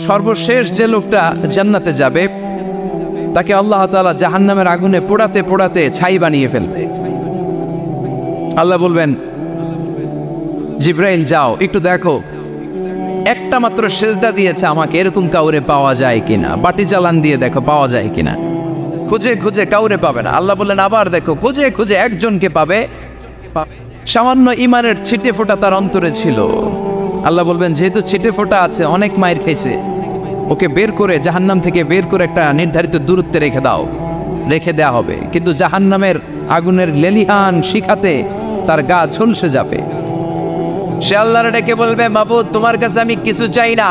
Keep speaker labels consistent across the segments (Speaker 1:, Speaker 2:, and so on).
Speaker 1: সর্বশেষ যে লোকটা জান্নাতে যাবে তাকে আল্লাহ তাআলা জাহান্নামের আগুনে পোড়াতে পোড়াতে ছাই বানিয়ে ফেলবে। আল্লাহ বলবেন, জিব্রাইল যাও একটু দেখো, একটা মাত্র সেজদা দিয়েছে আমাকে, এরকম কাউরে পাওয়া যায় কিনা, বাটি চালান দিয়ে দেখো পাওয়া যায় কিনা। খুঁজে খুঁজে কাউরে পাবে না। আল্লাহ বললেন আবার দেখো, খুঁজে খুঁজে একজনকে পাবে, সামান্য ইমানের ছিটে ফোঁটা তার অন্তরে ছিল। আল্লাহ বলবেন যেহেতু ছিটে ফোঁটা আছে, অনেক মায়ের খাইছে, ওকে বের করে জাহান্নাম থেকে বের করে একটা নির্ধারিত দূরত্বে রেখে দাও। রেখে দেয়া হবে, কিন্তু জাহান্নামের আগুনের লেলিহান শিখাতে তার গা ঝলসে যাবে। সে আল্লাহর ডেকে বলবে, মাবুদ তোমার কাছে আমি কিছু চাই না,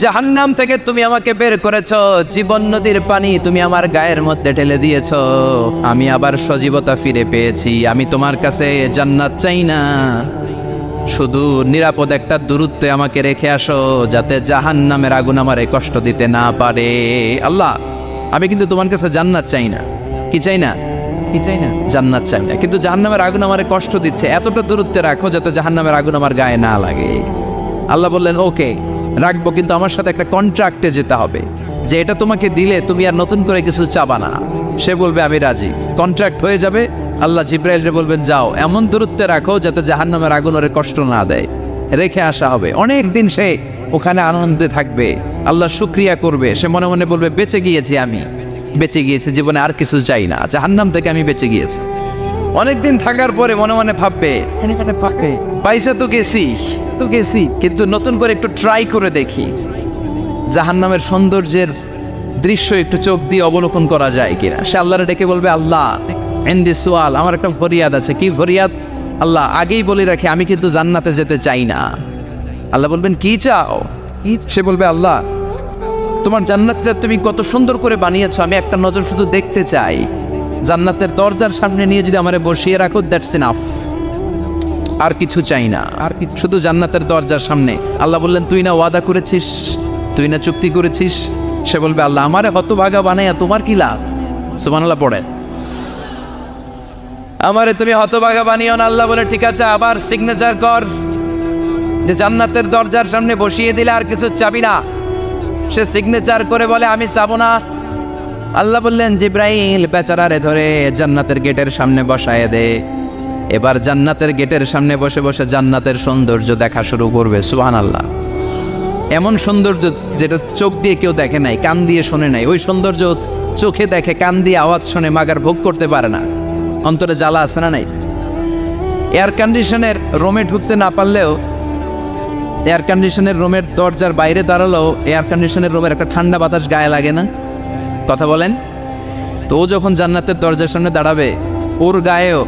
Speaker 1: জাহান্নাম থেকে তুমি আমাকে বের করেছো, জীবন নদীর পানি তুমি আমার গায়ের মধ্যে ঢেলে দিয়েছো, আমি আবার সজীবতা ফিরে পেয়েছি, আমি তোমার কাছে জান্নাত চাই না, শুধু নিরাপদ একটা দূরত্বে আমাকে রেখে আসো, যাতে জাহান্নামের আগুন আমারে কষ্ট দিতে না পারে। আল্লাহ আমি কিন্তু তোমার কাছে জান্নাত চাই না। কি চাই না? কি চাই না? জান্নাত চাই না, কিন্তু জাহান্নামের আগুন আমারে কষ্ট দিচ্ছে, এতটা দূরত্বে রাখো যাতে জাহান্নামের আগুন আমার গায়ে না লাগে। আল্লাহ বললেন ওকে রাখবো, কিন্তু আমার সাথে একটা কন্ট্রাক্টে যেতে হবে, যে এটা তোমাকে দিলে তুমি আর নতুন করে কিছু চাবা না। সে বলবে আমি রাজি, কন্ট্রাক্ট হয়ে যাবে। আল্লাহ জিব্রাইলকে বলবেন যাও এমন দূরত্বে রাখো যাতে জাহান্নামের আগুন ওরে কষ্ট না দেয়। রেখে আসা হবে, অনেক দিন সে ওখানে আনন্দে থাকবে, আল্লাহ শুকরিয়া করবে, সে মনে মনে বলবে বেঁচে গিয়েছি, আমি বেঁচে গিয়েছি, জীবনে আর কিছু চাই না, জাহান্নাম থেকে আমি বেঁচে গিয়েছি। অনেকদিন থাকার পরে মনে মনে ভাববে পাইসা তো গেছি, কিন্তু নতুন করে একটু ট্রাই করে দেখি, জাহান্নামের সৌন্দর্যের দৃশ্য একটু চোখ দিয়ে অবলোকন করা যায় কিনা। সে আল্লাহরে ডেকে বলবে, আল্লাহ ইনদি সুআল, আমার একটা ফরিয়াদ আছে। কি ফরিয়াদ? আল্লাহ আগেই বলে রাখি আমি কিন্তু জান্নাতে যেতে চাই না। আল্লাহ বলবেন কি চাও? সে বলবে আল্লাহ তোমার জান্নাতটা তুমি কত সুন্দর করে বানিয়েছো, আমি একটা নজর শুধু দেখতে চাই, জান্নাতের দরজার সামনে নিয়ে যদি আমারে বসিয়ে রাখো, দ্যাটস ইনাফ, আর কিছু চাই না, আর শুধু জান্নাতের দরজার সামনে। আল্লাহ বললেন তুই না ওয়াদা করেছিস, তুই না চুক্তি করেছিস। সে বলবে আল্লাহ আমারে হতভাগা বানাইয়া তোমার কি লাভ? সুবহানাল্লাহ পড়ে, আমারে তুমি হতভাগা বানিও না। আল্লাহ বলে ঠিক আছে, আবার সিগনেচার কর যে জান্নাতের দরজার সামনে বসিয়ে দিলে আর কিছু চাবি না। সে সিগনেচার করে বলে আমি চাবো না। আল্লাহ বললেন জিব্রাইল বেচারারে ধরে জান্নাতের গেটের সামনে বসায় দে। এবার জান্নাতের গেটের সামনে বসে বসে জান্নাতের সৌন্দর্য দেখা শুরু করবে। সুবহানাল্লাহ, এমন সৌন্দর্য যেটা চোখ দিয়ে কেউ দেখে নাই, কান দিয়ে শোনে নাই, ওই সৌন্দর্য চোখে দেখে, কান দিয়ে আওয়াজ শোনে, মাগার ভোগ করতে পারে না, অন্তরে জ্বালা আছে না নাই? এয়ার কন্ডিশনের রুমে ঢুকতে না পারলেও, এয়ার কন্ডিশনের রুমের দরজার বাইরে দাঁড়ালেও এয়ার কন্ডিশনের রুমের একটা ঠান্ডা বাতাস গায়ে লাগে না? কথা বলেন তো। ও যখন জান্নাতের দরজার সামনে দাঁড়াবে, ওর গায়েও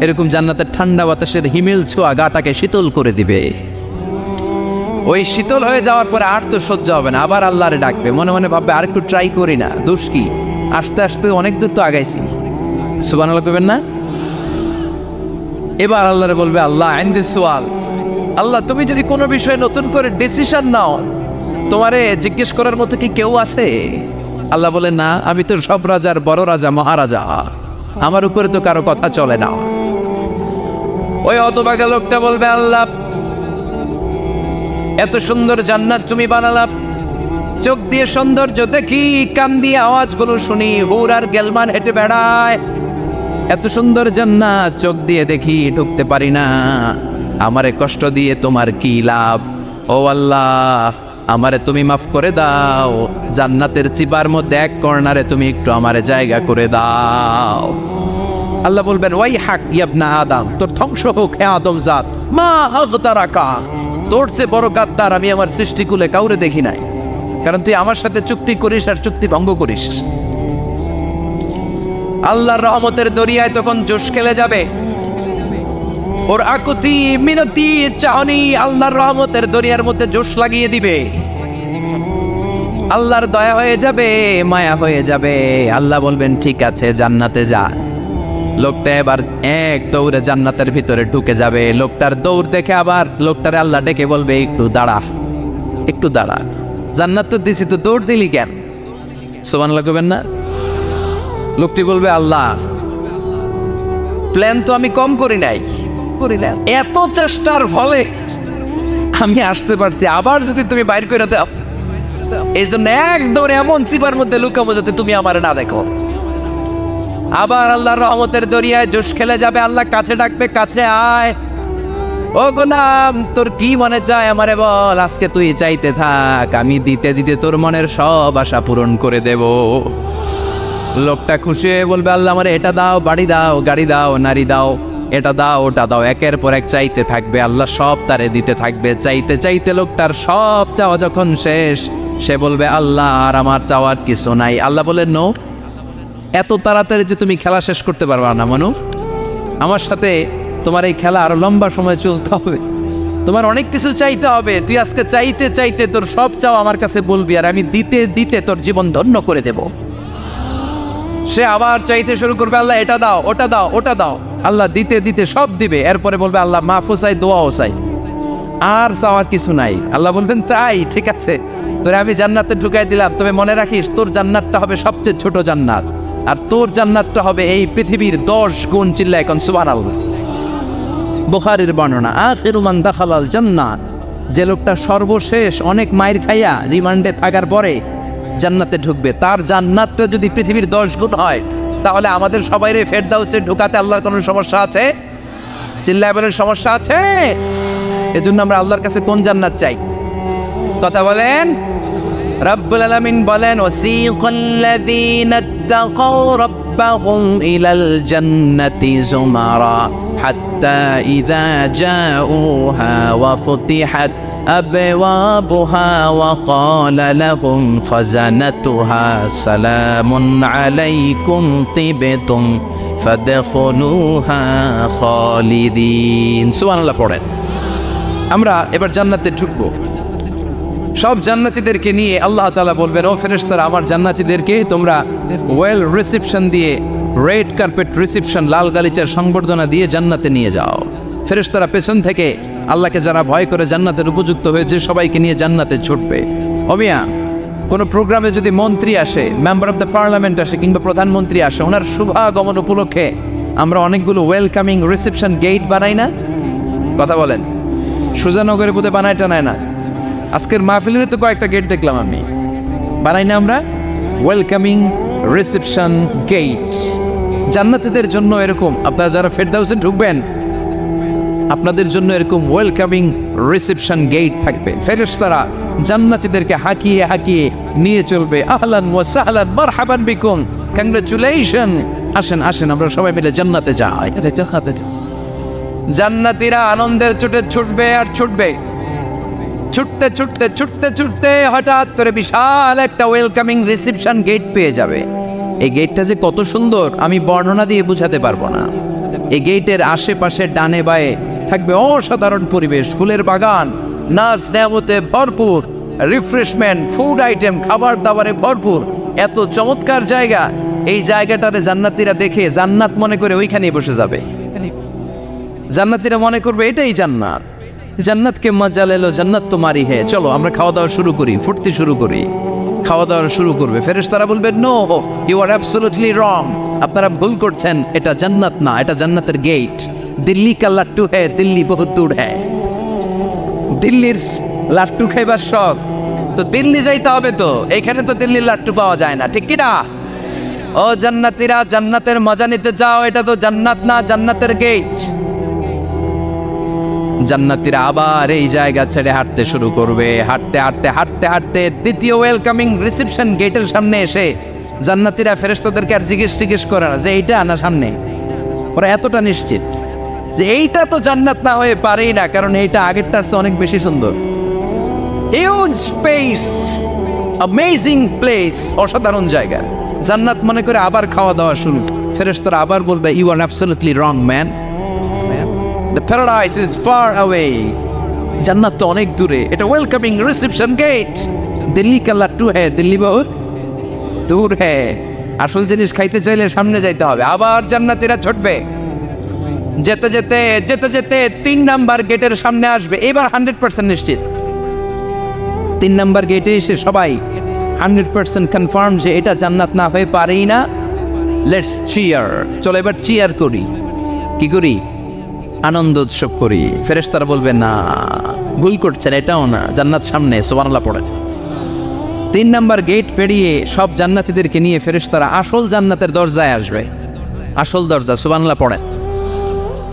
Speaker 1: এরকম জান্নাতের ঠান্ডা বাতাসের হিমেল ছোঁয়া গাটাকে শীতল করে দিবে। ওই শীতল হয়ে যাওয়ার পরে আর তো সহ্য হবে না, আবার আল্লাহরে ডাকবে, মনে মনে ভাববে আর একটু ট্রাই করি না, দোষ কি, আস্তে আস্তে অনেক দূর তো আগাইছি। সুবহানাল্লাহ কইবেন না? এবার আল্লাহরে বলবে আল্লাহ ইনদি সুআল, আল্লাহ তুমি যদি কোনো বিষয়ে নতুন করে ডিসিশন নাও, তোমারে জিজ্ঞেস করার মতো কি কেউ আছে? আল্লাহ বলে না, আমি তো সব রাজার বড় রাজা, মহারাজা, আমার উপরে তো কারো কথা চলে না। ওই হতভাগা লোকটা বলবে আল্লাহ এত সুন্দর জান্নাত তুমি বানালাম, চোখ দিয়ে সৌন্দর্য দেখি, কান দিয়ে আওয়াজগুলো শুনি, হুর আর গেলমান হেঁটে বেড়ায়, এত সুন্দর জান্নাত চোখ দিয়ে দেখি, ঢুকতে পারি না, আমারে কষ্ট দিয়ে তোমার কি লাভ? ও আল্লাহ আমারে তুমি মাফ করে দাও, জান্নাতের চিবার মধ্যে এক কর্নারে তুমি একটু আমারে জায়গা করে দাও। আল্লাহ বলবেন ওয়াই হাক ইবনা আদম, তোর ধ্বংস হোক হে আদম জাত, মা আগতারাকা, তোর চেয়ে বড় গাদ্দার আমি আমার সৃষ্টিকুলে কাউরে দেখি নাই, কারণ তুই আমার সাথে চুক্তি করিস আর চুক্তি ভঙ্গ করিস। আল্লাহর রহমতের দরিয়ায় তখন জোশ খেলে যাবে, ওর আকুতি মিনতি চাহনি আল্লাহর রহমতের দরিয়ার মধ্যে জোশ লাগিয়ে দিবে। আল্লাহর দয়া হয়ে যাবে, মায়া হয়ে যাবে। আল্লাহ বলবেন ঠিক আছে জান্নাতে যা। লোকটা এবার এক দৌড়ে জান্নাতের ভিতরে ঢুকে যাবে। লোকটার দৌড় দেখে আবার লোকটারে আল্লাহ ডেকে বলবে একটু দাঁড়া, একটু দাঁড়া, জান্নাত তো দিছি, তো দৌড় দিলি কেন? সুবহানাল্লাহ কইবেন না? লোকটি বলবে আল্লাহ প্ল্যান তো আমি কম করি নাই, এত চেষ্টার ফলে আমি আসতে পারছি, আবার যদি তুমি বাইর করে দাও, এই জন্য একদম এমন চিপার মধ্যে লুকাবো যাতে তুমি আমার না দেখো। আবার আল্লাহর রহমতের দরিয়ায় জোশ খেলে যাবে, আল্লাহ কাছে ডাকবে, কাছে আয়, ও গোলাম তোর কি মনে চায় আমারে বল, আজকে তুই চাইতে থাক, আমি দিতে দিতে তোর মনের সব আশা পূরণ করে দেব। লোকটা খুশি হয়ে বলবে, আল্লাহ আমারে এটা দাও, বাড়ি দাও, গাড়ি দাও, নারী দাও, এটা দাও, ওটা দাও, একের পর এক চাইতে থাকবে, আল্লাহ সব তারে দিতে থাকবে। চাইতে চাইতে লোকটার সব চাওয়া যখন শেষ, সে বলবে আল্লাহ আর আমার চাওয়ার কিছু নাই। আল্লাহ বলেন, নো, এত তাড়াতাড়ি যে তুমি খেলা শেষ করতে পারবা না মানুষ, আমার সাথে তোমার এই খেলা আরো লম্বা সময় চলতে হবে, তোমার অনেক কিছু চাইতে হবে। তুই আজকে চাইতে চাইতে তোর সব চাও আমার কাছে বলবি, আর আমি দিতে দিতে তোর জীবন ধন্য করে দেব। সে আবার চাইতে শুরু করবে, আল্লাহ এটা দাও, ওটা দাও, ওটা দাও, আল্লাহ দিতে দিতে সব দিবে। এরপরে বলবে আল্লাহ মাফও চাই, দোয়াও চাই, আর চাওয়ার কিছু নাই। আল্লাহ বলবেন তাই ঠিক আছে, তোরে আমি জান্নাতে ঢুকাই দিলাম, তবে মনে রাখিস তোর জান্নাতটা হবে সবচেয়ে ছোট জান্নাত, আর তোর জান্নাতটা হবে এই পৃথিবীর 10 গুণ। চিল্লা এখন সুবহানাল্লাহ। বুখারীর বর্ণনা, আখিরু মান দাখালাল জান্নাত, যে লোকটা সর্বশেষ অনেক মাইর খাইয়া রিমান্ডে থাকার পরে জান্নাতে ঢুকবে, তার জান্নাতটা যদি পৃথিবীর 10 গুণ হয়, তাহলে আমাদের সবাইরে ফেরদাউসে ঢুকাতে আল্লাহর কোনো সমস্যা আছে? চিল্লায় বলেন সমস্যা আছে? এজন্য আমরা আল্লাহর কাছে কোন জান্নাত চাই? কথা বলেন। রব্বুল আলামিন বলেন, ওয়াসিকাল্লাযীনা তাকাউ রাব্বাহুম ইলাল জান্নাতি যুমারা হাত্তা ইযা জাউহা ওয়া ফুতিহাত আবওয়াবুহা ওয়া ক্বালা লাহুম খাযানাতুহা সালামুন আলাইকুম তিবতুম ফাদখুলুহা খালিদিন। সুবহানাল্লাহ পড়েন। আমরা এবার জান্নাতে ঢুকবো। সব জান্নাতীদেরকে নিয়ে আল্লাহ তাআলা বলবেন, ও ফেরেশতারা, আমার জান্নাতীদেরকে তোমরা ওয়েল রিসেপশন দিয়ে, রেড কার্পেট রিসেপশন, লাল গালিচার সংবর্ধনা দিয়ে জান্নাতে নিয়ে যাও। ফেরেশতারা পেছন থেকে আল্লাহকে যারা ভয় করে জান্নাতের উপযুক্ত হয়েছে সবাইকে নিয়ে জান্নাতে ছুটবে। অমিয়া, কোনো প্রোগ্রামে যদি মন্ত্রী আসে, মেম্বার অফ দ্য পার্লামেন্ট আসে, কিংবা প্রধানমন্ত্রী আসে, ওনার শুভাগমন উপলক্ষে আমরা অনেকগুলো ওয়েলকামিং রিসেপশন গেট বানাই না? কথা বলেন। সুজানগরে বোধহয় বানায় টানায় না, আজকের মাহফিলের তো কয়েকটা গেট দেখলাম আমি, বানাই না আমরা ওয়েলকামিং রিসেপশন গেট। জান্নাতীদের জন্য এরকম, আপনারা যারা ফেরদাউসে ঢুকবেন আপনাদের জন্য এরকম ওয়েলকামিং রিসেপশন গেট থাকবে। ফেরেশতারা জান্নাতীদেরকে হাঁকিয়ে হাঁকিয়ে নিয়ে চলবে, আহলান ওয়া সাহলান মারহাবান বিকুম, কংগ্রাচুলেশন, আসেন আসেন আমরা সবাই মিলে জান্নাতে যাই। জান্নাতীরা আনন্দের চোটে ছুটবে আর ছুটবে, ছুটতে ছুটতে ছুটতে ছুটতে হঠাৎ করে বিশাল একটা ওয়েলকামিং রিসেপশন গেট পেয়ে যাবে। এই গেটটা যে কত সুন্দর আমি বর্ণনা দিয়ে বোঝাতে পারবো না। এই গেটের আশেপাশে ডানে বায়ে থাকবে অসাধারণ পরিবেশ, ফুলের বাগান, নাচ নেয়ামতে ভরপুর, রিফ্রেশমেন্ট, ফুড আইটেম, খাবার দাবারে ভরপুর, এত চমৎকার জায়গা। এই জায়গাটারে জান্নাতীরা দেখে জান্নাত মনে করে ওইখানেই বসে যাবে। জান্নাতীরা মনে করবে এটাই জান্নাত, জান্নাতকে মজা লেলো, জান্নাত তোমারই হে, চলো আমরা খাওয়া দাওয়া শুরু করি, ফুটতে শুরু করি। খাওয়া দাওয়া শুরু করবে। ফেরেশতারা বলবে, no, you are absolutely wrong, আপনারা ভুল করছেন, এটা জান্নাত না, এটা জান্নাতের গেট। দিল্লি কা লাট্টু হ্যায়, দিল্লি বহুত দূর হ্যায়। দিল্লির লাট্টু খাইবার শখ তো দিল্লি যাইতে হবে, তো এখানে তো দিল্লির লাট্টু পাওয়া যায় না, ঠিক কি না? ও জান্নাতীরা, জান্নাতের মজা নিতে যাও, এটা তো জান্নাত না, জান্নাতের গেট। জান্নাতীরা আবার এই জায়গা ছেড়ে হাঁটতে শুরু করবে। হাঁটতে হাঁটতে হাঁটতে হাঁটতে দ্বিতীয় ওয়েলকামিং রিসেপশন গেটের সামনে এসে জান্নাতীরা ফেরেশতাদেরকে আর জিজ্ঞেস করে না যে এইটা না সামনে, ওরা এতটা নিশ্চিত যে এইটা তো জান্নাত না হয়ে পারেই না, কারণ এইটা আগেরটার চেয়ে অনেক বেশি সুন্দর। হিউজ স্পেস, অ্যামেজিং প্লেস, অসাধারণ জায়গা। জান্নাত মনে করে আবার খাওয়া দাওয়া শুরু। ফেরেশতারা আবার বলবে, you are absolutely wrong man, the paradise is far away, জান্নাত তো অনেক দূরে, এটা ওয়েলকামিং রিসেপশন গেট। দিল্লি কা লাট্টু হ্যায়, দিল্লি বহুত দূর হ্যায়। আসল জিনিস খাইতে চাইলে সামনে যাইতে হবে। আবার জান্নাতীরা ছুটবে, যেতে যেতে যেতে যেতে 3 নাম্বার গেটের সামনে আসবে। এবার 100% নিশ্চিত, 3 নাম্বার গেটে এসে সবাই 100% কনফার্ম যে এটা জান্নাত না হয়ে পারেই না। লেটস চিয়ার, চলো এবার চিয়ার করি। কি করি? আনন্দ উৎসব করি। ফেরেশতারা বলবে না, ভুল করছেন, এটাও না, জান্নাত সামনে, সুবহানাল্লাহ পড়েছে। 3 নাম্বার গেট পেরিয়ে সব জান্নাতীদেরকে নিয়ে ফেরেশতারা আসল জান্নাতের দরজায় আসবে। আসল দরজা, সুবহানাল্লাহ পড়েন।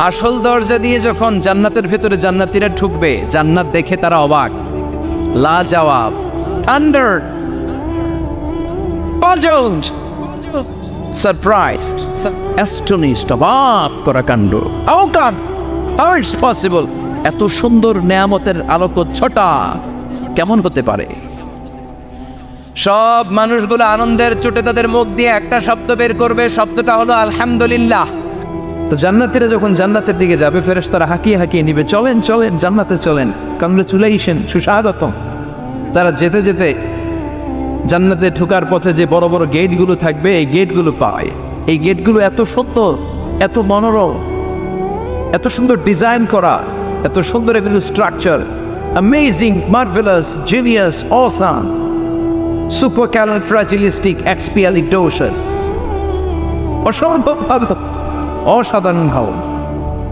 Speaker 1: আসল দরজা দিয়ে যখন জান্নাতের ভেতরে জান্নাতীরা ঢুকবে, জান্নাত দেখে তারা অবাক, লাজবাব, থান্ডার, পাজলড, সারপ্রাইজড, অ্যাস্টনিশড, অবাক করা কাণ্ড। How come, how it's possible, এত সুন্দর নেয়ামতের আলোকচ্ছটা কেমন হতে পারে? সব মানুষগুলো আনন্দের চোটে তাদের মুখ দিয়ে একটা শব্দ বের করবে, শব্দটা হলো আলহামদুলিল্লাহ। তো জান্নাতীরা যখন জান্নাতের দিকে যাবে, ফেরেশতারা হাঁকিয়ে হাঁকিয়ে নিবে, চলেন চলেন জান্নাতে চলেন, কংগ্রেচুলেশন, সুস্বাগতম। তারা যেতে যেতে জান্নাতে ঢোকার পথে যে বড় বড় গেটগুলো থাকবে, এই গেটগুলো পায়। এই গেটগুলো এত সুন্দর, এত মনোরম, এত সুন্দর ডিজাইন করা, এত সুন্দর এগুলো structure, amazing, marvellous, genius, awesome, supercalifragilisticexpialidocious, অসম্ভব ভালো, অসাধারণ ভালো।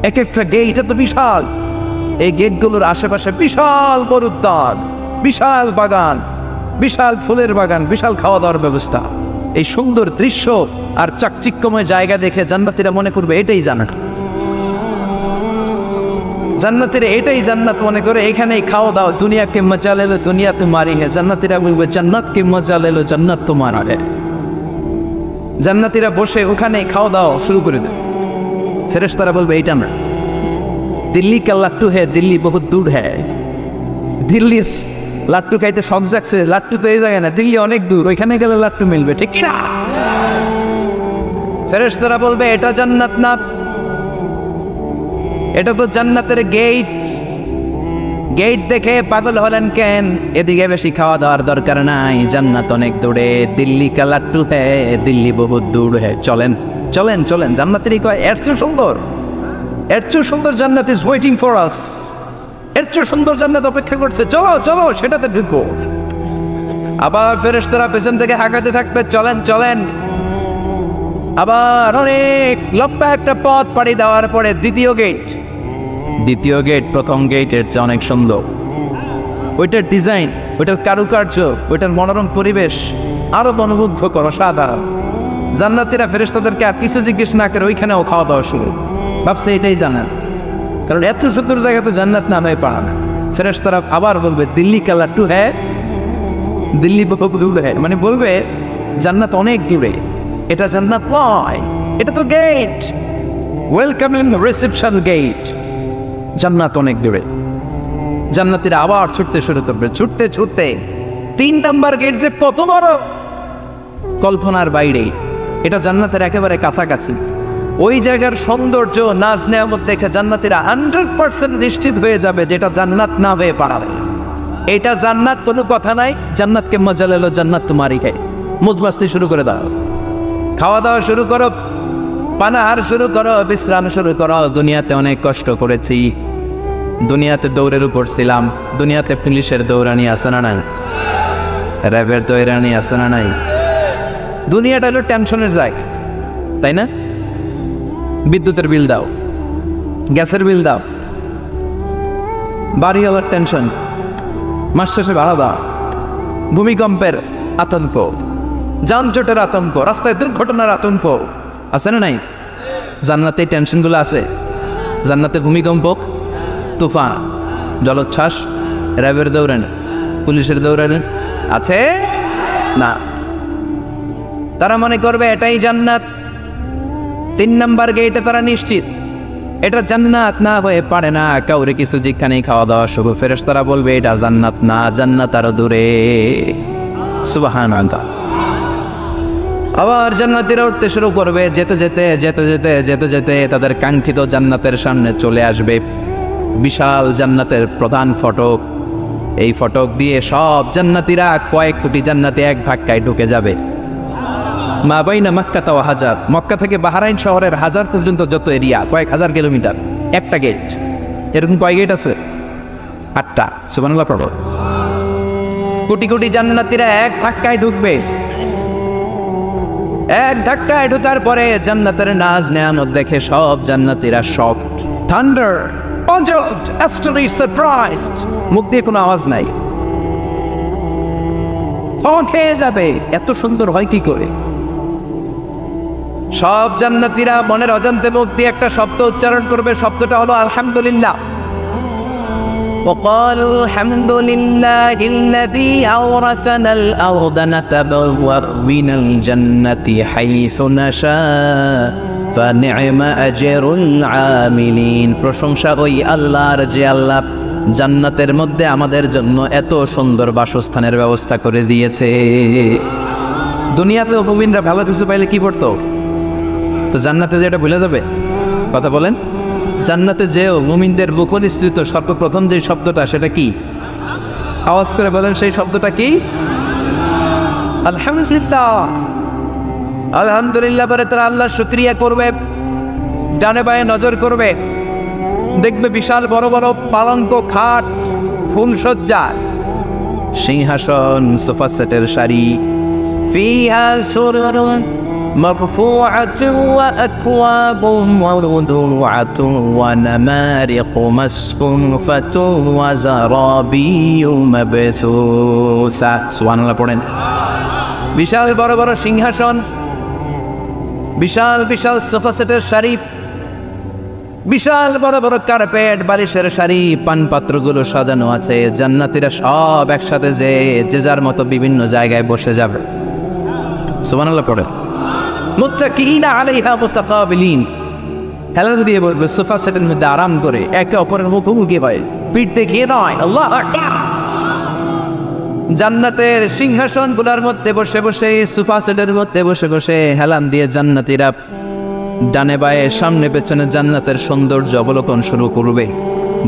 Speaker 1: এক একটা গেট এত বিশাল, এই গেটগুলোর আশেপাশে বিশাল বড় উদ্যান, বিশাল বাগান, বিশাল ফুলের বাগান, বিশাল খাওয়া দাওয়ার ব্যবস্থা। এই সুন্দর দৃশ্য আর চাকচিক্যময় জায়গা দেখে জান্নাতীরা মনে করবে এটাই জান্নাত। জান্নাতীরা এটাই জান্নাত মনে করে, এখানেই খাওয়া দাওয়া। দুনিয়া কে মজা লেলো দুনিয়া তোমারি হে, জান্নাতীরা বলবে জান্নাত কে মজা লেলো জান্নাত তোমারা হে। জান্নাতীরা বসে ওখানেই খাওয়া দাওয়া শুরু করে দেবে। ফেরেশতারা বলবে এইটা না, দিল্লি কা লাট্টু হে, দিল্লি বহুত দূর হ্যায়। দিল্লি লাট্টু খাইতে শখ জাগছে, লাট্টু তো এই জায়গায় না, দিল্লি অনেক দূর, ওইখানে গেলে লাট্টু মিলবে, ঠিক না? ফেরেশতারা বলবে এটা জান্নাত না, এটা তো জান্নাতের গেট। গেট দেখে পাগল হলেন কেন? এদিকে বেশি খাওয়া দাওয়ার দরকার নাই, জান্নাত অনেক দূরে। দিল্লি কা লাট্টু হে, দিল্লি বহুত দূর হে। চলেন চলেন চলেন, জান্নাতেরই কয় এর চেয়ে সুন্দর, এর চেয়ে সুন্দর জান্নাত ইজ ওয়েটিং ফর আস, এর চেয়ে সুন্দর জান্নাত অপেক্ষা করছে, চলো চলো সেটাতে ঢুকবো। আবার ফেরেশতারা পেছন থেকে হাঁকাতে থাকবে, চলেন চলেন। আবার অনেক লম্বা একটা পথ পাড়ি দেওয়ার পরে দ্বিতীয় গেট। দ্বিতীয় গেট প্রথম গেটের চেয়ে অনেক সুন্দর। ওইটার ডিজাইন, ওইটার কারুকার্য, ওইটার মনোরম পরিবেশ আরো মনোমুগ্ধকর, অসাধারণ। জান্নাতীরা ফেরেশতাদেরকে আর কিছু জিজ্ঞেস না করে ওইখানেও খাওয়া দাওয়া শুরু। ভাবছে এটাই জানেন, কারণ এত সুন্দর জায়গা তো জান্নাত না হয়ে পারে না। ফেরেশতারা আবার বলবে দিল্লি কা লাট্টু হ্যাঁ, দিল্লি বহুত দূর হ্যাঁ, মানে বলবে জান্নাত অনেক দূরে, এটা জান্নাত নয়, এটা তো গেট, ওয়েলকামিং রিসেপশন গেট, জান্নাত অনেক দূরে। জান্নাতীরা আবার ছুটতে শুরু করবে, ছুটতে ছুটতে 3 নাম্বার গেট যে কত বড়, কল্পনার বাইরে। এটা জান্নাতের একেবারে কাছাকাছি। ওই জায়গার সৌন্দর্য, নাজ নেয়ামত দেখে জান্নাতীরা 100% নিশ্চিত হয়ে যাবে যেটা জান্নাত না হয়ে পারে। এটা জান্নাত, কোনো কথা নাই। জান্নাতকে মজা লেলো জান্নাত তোমারই হে। মুজমাস্তি শুরু করে দাও, খাওয়া দাওয়া শুরু করো, পানাহার শুরু করো, বিশ্রাম শুরু করো। দুনিয়াতে অনেক কষ্ট করেছি, দুনিয়াতে দৌড়ের উপর ছিলাম, দুনিয়াতে পুলিশের দৌড়ানি আছে না নাই, র্যাবের দৌড়ানি আছে না নাই। দুনিয়াটা হলো টেনশনের জায়গা, তাই না? বিদ্যুতের বিল দাও, গ্যাসের বিল দাও, বাড়িওয়ালার টেনশন, মাস শেষে ভাড়া দাও, ভূমিকম্পের আতঙ্ক, যানজটের আতঙ্ক, রাস্তায় দুর্ঘটনার আতঙ্ক আছে না নাই? জান্নাতে টেনশনগুলো আছে। জান্নাতে ভূমিকম্প, তুফান, জলোচ্ছ্বাস, র্যাবের দৌড়ানি, পুলিশের দৌড়ানি আছে না। তারা মনে করবে এটাই জান্নাত। 3 নাম্বার গেটে তারা নিশ্চিত এটা জান্নাত না হয়ে পারে না। কাউরে কিছু যেখানেই খাওয়া দাওয়া শুরু, ফেরেশতারা বলবে এটা জান্নাত না, জান্নাত আরো দূরে। সুবহানাল্লাহ। আবার জান্নাতীরা উঠতে শুরু করবে, যেতে যেতে যেতে যেতে যেতে যেতে তাদের কাঙ্ক্ষিত জান্নাতের সামনে চলে আসবে। বিশাল জান্নাতের প্রধান ফটক। এই ফটক দিয়ে সব জান্নাতীরা, কয়েক কোটি জান্নাতি এক ধাক্কায় ঢুকে যাবে। মা বাইনা মক্কা ওয়া হাজার, মক্কা থেকে বাহরাইন শহরের হাজার পর্যন্ত যত এরিয়া, কয়েক হাজার কিলোমিটার, একটা গেট। এরকম কয় গেট আছে? 8টা। সুবহানাল্লাহ পড়ো। কোটি কোটি জান্নাতীরা এক ধাক্কায় ঢুকবে। এক ধাক্কায় ঢোকার পরে জান্নাতের নাজ নেয়ামত দেখে সব জান্নাতীরা shocked, thunder, puzzled, astonished, surprised, মুখ দিয়ে কোনো আওয়াজ নাই, খেয়ে যাবে, এত সুন্দর হয় কি করে? সব জান্নাতীরা মনের অজান্তে মুখ দিয়ে একটা শব্দ উচ্চারণ করবে, শব্দটা হলো আলহামদুলিল্লাহ। وقالوا الحمد لله الذي أورثنا الأرض نتبوأ من الجنة حيث نشاء فنعم أجر العاملين। প্রশংসা ওই আল্লাহর যে আল্লাহ জান্নাতের মধ্যে আমাদের জন্য এত সুন্দর বাসস্থানের ব্যবস্থা করে দিয়েছে। দুনিয়াতে মুমিনরা ভালো কিছু পাইলে কি করতো? তো জান্নাতে যে এটা ভুলে যাবে? কথা বলেন। জান্নাতে যেও মুমিনদের মুখনিসৃত সর্বপ্রথম যে শব্দটা, সেটা কি? আওয়াজ করে বলেন, সেই শব্দটা কি? আলহামদুলিল্লাহ। আলহামদুলিল্লাহ পরে তারা আল্লাহর শুকরিয়া করবে, ডানে বায়ে নজর করবে, দেখবে বিশাল বড় বড় পালঙ্ক, খাট, ফুলসজ্জা, সিংহাসন, সোফা সেটের সারি, ফিহা সুরুরুন মারফুআতুন ওয়া আকওয়াবুন মাওদুআতুন ওয়া নামারিকু মাসফুফাতুন ওয়া যারাবিয়্যু মাবসুসা। সুবহানাল্লাহ পড়েন। বিশাল বড় বড় সিংহাসন, বিশাল বিশাল সোফা সেটের সারি, বিশাল বড় বড় কার্পেট, বালিশের সারি, পানপাত্রগুলো সাজানো আছে। জান্নাতীরা সব একসাথে যে যার মতো বিভিন্ন জায়গায় বসে যাবে। সুবহানাল্লাহ পড়ে। মুত্তাকিইনা আলাইহা মুতাকাবিলিন, হেলান দিয়ে বলবে সোফা সেটের মধ্যে আরাম করে, একে অপরের মুখোমুখি হয়, পিঠ দেখিয়ে নয়। আল্লাহু আকবার। জান্নাতের সিংহাসনগুলোর মধ্যে বসে বসে, সোফা সেটের মধ্যে বসে বসে হেলান দিয়ে জান্নাতীরা ডানে বায়ে সামনে পেছনে জান্নাতের সৌন্দর্য অবলোকন শুরু করবে।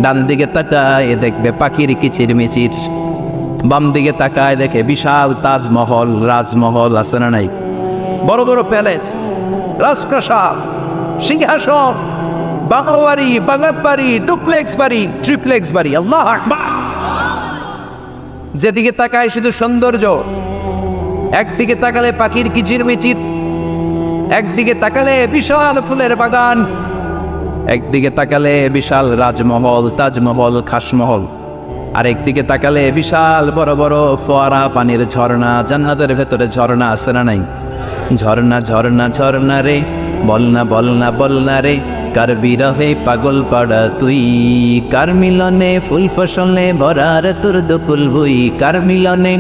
Speaker 1: ডান দিকে তাকায় দেখবে পাখির কিচিরমিচির, বাম দিকে তাকায় দেখে বিশাল তাজমহল, রাজমহল আছে না নাই? বড় বড় প্যালেস, রাজপ্রাসাদ, সিংহাসন, বাংলো বাড়ি, বাগান বাড়ি, ডুপ্লেক্স বাড়ি, ট্রিপ্লেক্স বাড়ি। আল্লাহু আকবার। যেদিকে তাকায় শুধু সৌন্দর্য। একদিকে তাকালে পাখির কিচিরমিচির, একদিকে তাকালে বিশাল ফুলের বাগান, একদিকে তাকালে বিশাল রাজমহল, তাজমহল, খাসমহল, আর একদিকে তাকালে বিশাল বড় বড় ফোয়ারা, পানির ঝর্ণা। জান্নাতের ভেতরে ঝর্ণা আছে না নাই? ঝর্ণা ঝর্ণা ঝর্ণা রে, বলনা বলনা বলনা রে, কার বিরহে পাগল পাড়া তুই, কার মিলনে ফুল ফসলে ভরার তোর দুকুল ভুই, কার মিলনে,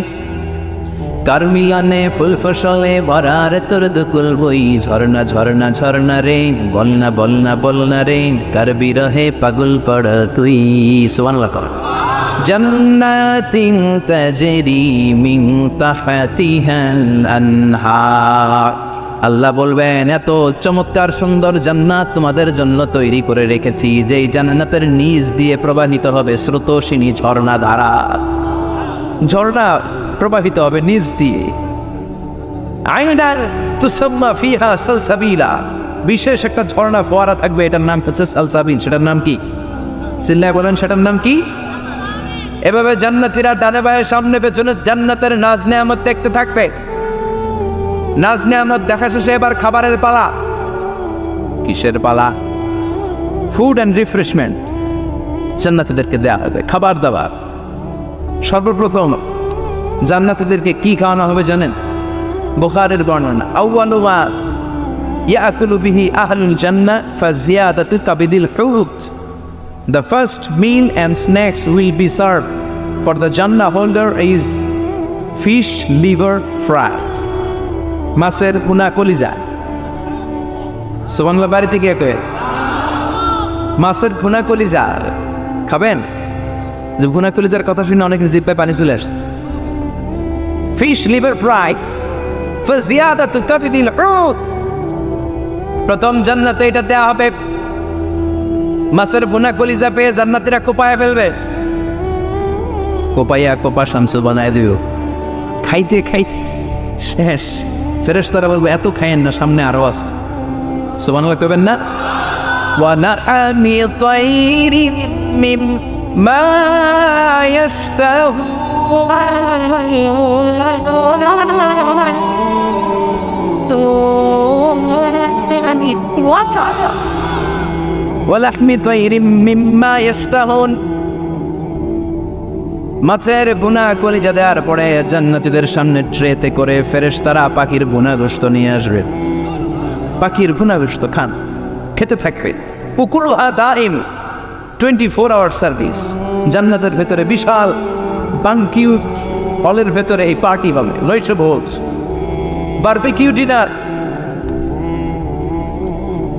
Speaker 1: কার মিলনে ফুল ফসলে ভরার তোর দুকুল বই। ঝর্ণা ঝর্ণা ঝর্ণা রে, বলনা বলনা বলনা রে, কার বিরহে পাগল পড়া তুই। সুবহানাল্লাহ। জান্নাতিন তাজরি মিন তাহতিহাল আনহার। আল্লাহ বলবেন, এত চমৎকার সুন্দর জান্নাত তোমাদের জন্য তৈরি করে রেখেছি, যেই জান্নাতের নিচ দিয়ে প্রবাহিত হবে স্রোতস্বিনী ঝর্ণা ধারা। ঝর্ণা প্রবাহিত হবে নিচ দিয়ে। আইনার তুসাম্মা ফিহা সালসাবিলা, বিশেষ একটা ঝর্ণা ফোয়ারা থাকবে, এটার নাম হচ্ছে সালসাবিল। সেটার নাম কি? চিল্লায় বলেন, সেটার নাম কি? এভাবে জান্নাতীরা ডানে বায়ে সামনে পেছনে জান্নাতের নাজ নেয়ামত দেখতে থাকবে। নাজ নেয়ামত দেখা শেষে এবার খাবারের পালা। কিসের পালা? ফুড অ্যান্ড রিফ্রেশমেন্ট জান্নাতীদেরকে দেওয়া হবে, খাবার দাবার। সর্বপ্রথম জান্নাতীদেরকে কি খাওয়ানো হবে জানেন? বুখারীর বর্ণনা, আউয়ালু মা ইয়াকুলু বিহি আহলুল জান্নাহ ফাজিয়াদাতু কাবিদিল হুত। The first meal and snacks will be served for the Jannah holder is fish liver fry, মাছের ভুনা কলিজা। সুবহানাল্লাহ। বাড়িতে গিয়ে কয়ে মাছের ভুনা কলিজা খাবেন? যে ভুনা কলিজার কথা শুনে অনেকের জিহ্বায় পানি চলে আসছে। ফিশ লিভার ফ্রাই ফাজিয়াদাতু কাবিদিল হুত, প্রথম জান্নাতে এটা দেয়া হবে। মাছের ভুনা কলিজা পেয়ে জান্নাতীরা কোপায় ফেলবে, কোপাইয়া কোপা শামসু বানায় দিও। খাইতে খাইতে শেষ। ফেরেশতারা বলবে, এত খাইয়েন না, সামনে আরো আছে। সুবহানাল্লাহ কইবেন না? ওয়া নাআমি তাইরিন মিম্মা ইয়াশতাহু, ওয়া লাহমি তায়রিম মিম্মা ইশতাহুন। মাছের ভুনা কলিজা দেওয়ার পরে জান্নাতীদের সামনে ট্রেতে করে ফেরেশতারা পাখির ভুনা গোশত নিয়ে আসবে। পাখির ভুনা গোশত খান, খেতে থাকবে। উকুলুহা দাইম, 24 আওয়ার সার্ভিস। জান্নাতের ভেতরে বিশাল বানকিউট হলের ভেতরে এই পার্টি হবে, নয়শো ভোজ, বারবিকিউ ডিনার,